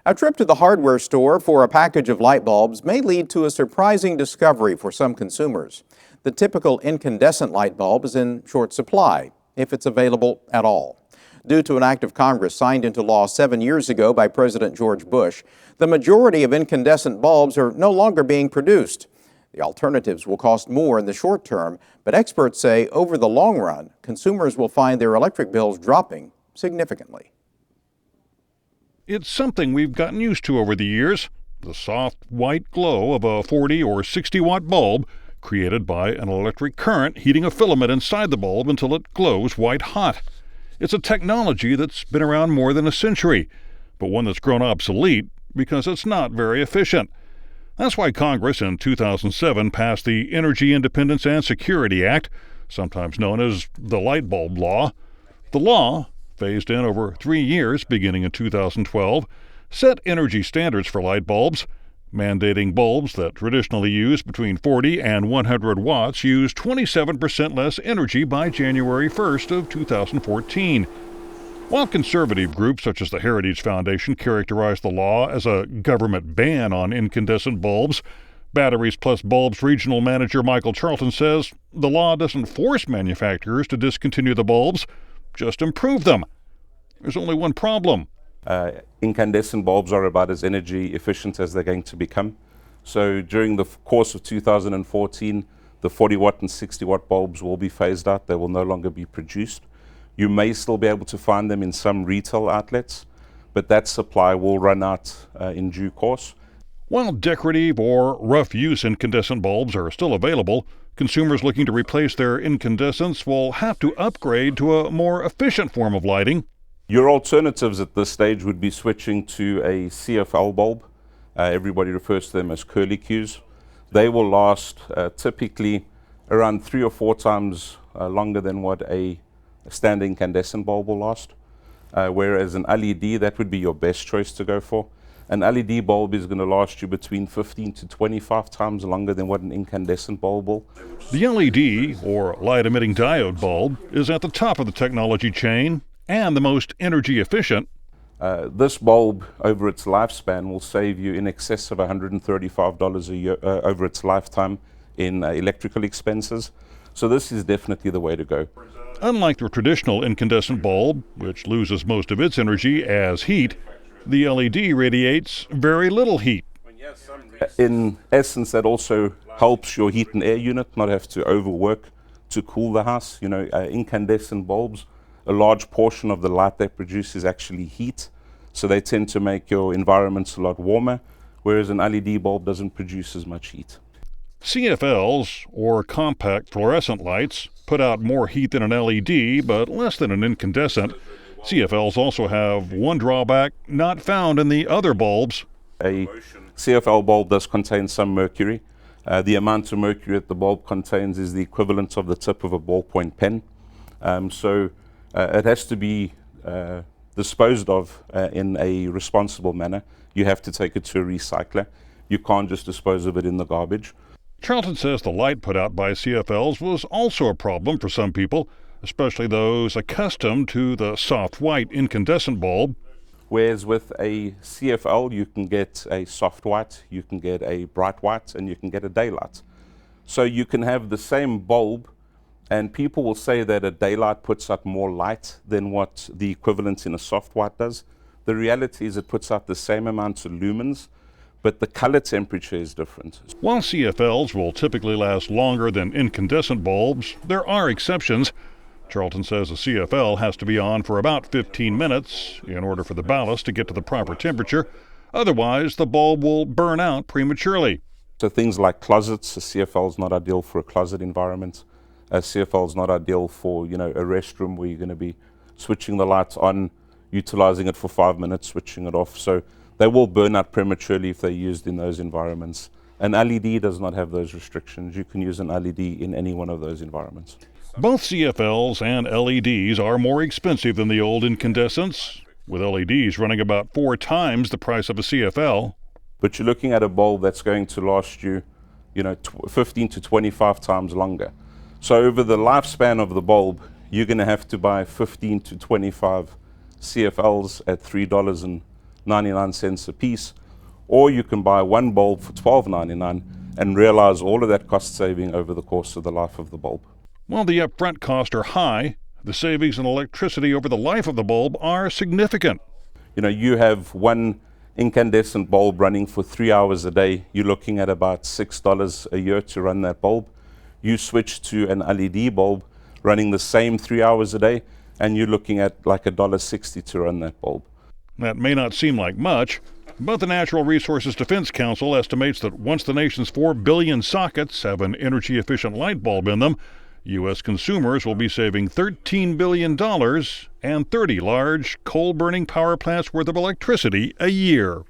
A trip to the hardware store for a package of light bulbs may lead to a surprising discovery for some consumers. The typical incandescent light bulb is in short supply, if it's available at all. Due to an act of Congress signed into law 7 years ago by President George Bush, the majority of incandescent bulbs are no longer being produced. The alternatives will cost more in the short term, but experts say over the long run, consumers will find their electric bills dropping significantly. It's something we've gotten used to over the years, the soft white glow of a 40 or 60 watt bulb created by an electric current heating a filament inside the bulb until it glows white hot. It's a technology that's been around more than a century, but one that's grown obsolete because it's not very efficient. That's why Congress in 2007 passed the Energy Independence and Security Act, sometimes known as the Light Bulb Law. The law, phased in over 3 years beginning in 2012, set energy standards for light bulbs, mandating bulbs that traditionally use between 40 and 100 watts use 27% less energy by January 1st of 2014. While conservative groups such as the Heritage Foundation characterize the law as a government ban on incandescent bulbs, Batteries Plus Bulbs Regional Manager Michael Charlton says the law doesn't force manufacturers to discontinue the bulbs, just improve them. There's only one problem. Incandescent bulbs are about as energy efficient as they're going to become. So during the course of 2014, the 40 watt and 60 watt bulbs will be phased out. They will no longer be produced. You may still be able to find them in some retail outlets, but that supply will run out in due course. While decorative or rough use incandescent bulbs are still available, consumers looking to replace their incandescents will have to upgrade to a more efficient form of lighting. Your alternatives at this stage would be switching to a CFL bulb. Everybody refers to them as curlicues. They will last typically around 3 or 4 times longer than what a standard incandescent bulb will last. Whereas an LED, that would be your best choice to go for. An LED bulb is going to last you between 15 to 25 times longer than what an incandescent bulb will. The LED, or light-emitting diode bulb, is at the top of the technology chain and the most energy efficient. This bulb, over its lifespan, will save you in excess of $135 a year over its lifetime in electrical expenses. So this is definitely the way to go. Unlike the traditional incandescent bulb, which loses most of its energy as heat, the LED radiates very little heat. In essence, that also helps your heat and air unit not have to overwork to cool the house. You know, incandescent bulbs, a large portion of the light they produce is actually heat, so they tend to make your environments a lot warmer, whereas an LED bulb doesn't produce as much heat. CFLs, or compact fluorescent lights, put out more heat than an LED, but less than an incandescent. CFLs also have one drawback not found in the other bulbs. A CFL bulb does contain some mercury. The amount of mercury that the bulb contains is the equivalent of the tip of a ballpoint pen. So it has to be disposed of in a responsible manner. You have to take it to a recycler. You can't just dispose of it in the garbage. Charlton says the light put out by CFLs was also a problem for some people, especially those accustomed to the soft white incandescent bulb. Whereas with a CFL, you can get a soft white, you can get a bright white, and you can get a daylight. So you can have the same bulb, and people will say that a daylight puts out more light than what the equivalent in a soft white does. The reality is it puts out the same amount of lumens, but the color temperature is different. While CFLs will typically last longer than incandescent bulbs, there are exceptions. Charlton says a CFL has to be on for about 15 minutes in order for the ballast to get to the proper temperature. Otherwise, the bulb will burn out prematurely. So things like closets, a CFL is not ideal for a closet environment. A CFL is not ideal for, you know, a restroom where you're going to be switching the lights on, utilizing it for 5 minutes, switching it off. So they will burn out prematurely if they're used in those environments. An LED does not have those restrictions. You can use an LED in any one of those environments. Both CFLs and LEDs are more expensive than the old incandescents, with LEDs running about 4 times the price of a CFL. But you're looking at a bulb that's going to last you, 15 to 25 times longer. So over the lifespan of the bulb, you're going to have to buy 15 to 25 CFLs at $3 99 cents a piece, or you can buy one bulb for $12.99 and realize all of that cost saving over the course of the life of the bulb. While the upfront costs are high, the savings in electricity over the life of the bulb are significant. You know, you have one incandescent bulb running for 3 hours a day, you're looking at about $6 a year to run that bulb. You switch to an LED bulb running the same 3 hours a day, and you're looking at like $1.60 to run that bulb. That may not seem like much, but the Natural Resources Defense Council estimates that once the nation's 4 billion sockets have an energy-efficient light bulb in them, U.S. consumers will be saving $13 billion and 30 large coal-burning power plants worth of electricity a year.